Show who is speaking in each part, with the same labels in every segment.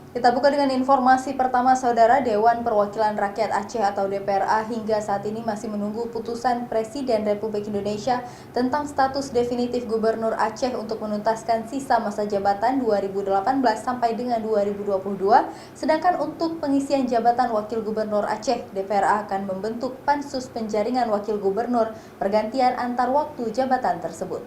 Speaker 1: Kita buka dengan informasi pertama, Saudara. Dewan Perwakilan Rakyat Aceh atau DPRA hingga saat ini masih menunggu putusan Presiden Republik Indonesia tentang status definitif Gubernur Aceh untuk menuntaskan sisa masa jabatan 2018 sampai dengan 2022. Sedangkan untuk pengisian jabatan Wakil Gubernur Aceh, DPRA akan membentuk pansus penjaringan Wakil Gubernur pergantian antar waktu jabatan tersebut.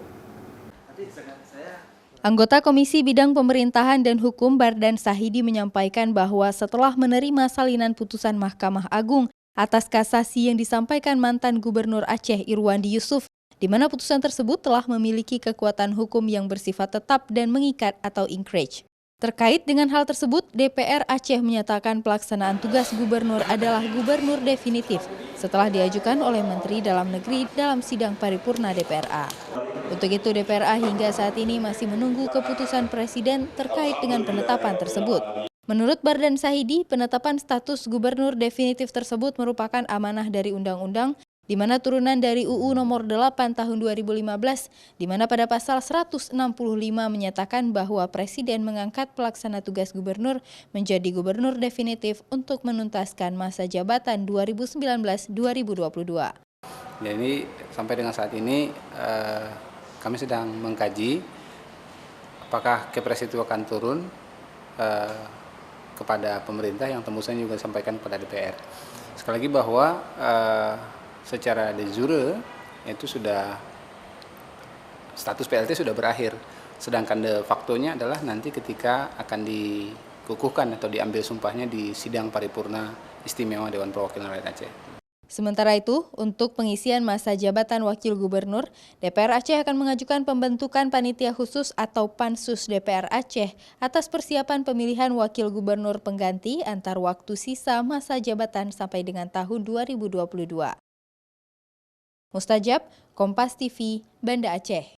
Speaker 1: Anggota Komisi Bidang Pemerintahan dan Hukum Bardan Sahidi menyampaikan bahwa setelah menerima salinan putusan Mahkamah Agung atas kasasi yang disampaikan mantan Gubernur Aceh Irwandi Yusuf, di mana putusan tersebut telah memiliki kekuatan hukum yang bersifat tetap dan mengikat atau inkrage. Terkait dengan hal tersebut, DPR Aceh menyatakan pelaksanaan tugas gubernur adalah gubernur definitif setelah diajukan oleh Menteri Dalam Negeri dalam sidang paripurna DPRA. Untuk itu, DPRA hingga saat ini masih menunggu keputusan Presiden terkait dengan penetapan tersebut. Menurut Bardan Sahidi, penetapan status gubernur definitif tersebut merupakan amanah dari undang-undang, di mana turunan dari UU Nomor 8 Tahun 2015, di mana pada pasal 165 menyatakan bahwa Presiden mengangkat pelaksana tugas gubernur menjadi gubernur definitif untuk menuntaskan masa jabatan 2019-2022.
Speaker 2: Jadi sampai dengan saat ini kami sedang mengkaji apakah Kepres itu akan turun kepada pemerintah yang tembusnya juga disampaikan kepada DPR. Sekali lagi bahwa secara de jure itu sudah status PLT sudah berakhir, sedangkan de facto-nya adalah nanti ketika akan dikukuhkan atau diambil sumpahnya di sidang paripurna istimewa Dewan Perwakilan Rakyat Aceh.
Speaker 1: Sementara itu, untuk pengisian masa jabatan Wakil Gubernur, DPR Aceh akan mengajukan pembentukan panitia khusus atau Pansus DPR Aceh atas persiapan pemilihan Wakil Gubernur pengganti antar waktu sisa masa jabatan sampai dengan tahun 2022. Mustajab, Kompas TV, Banda Aceh.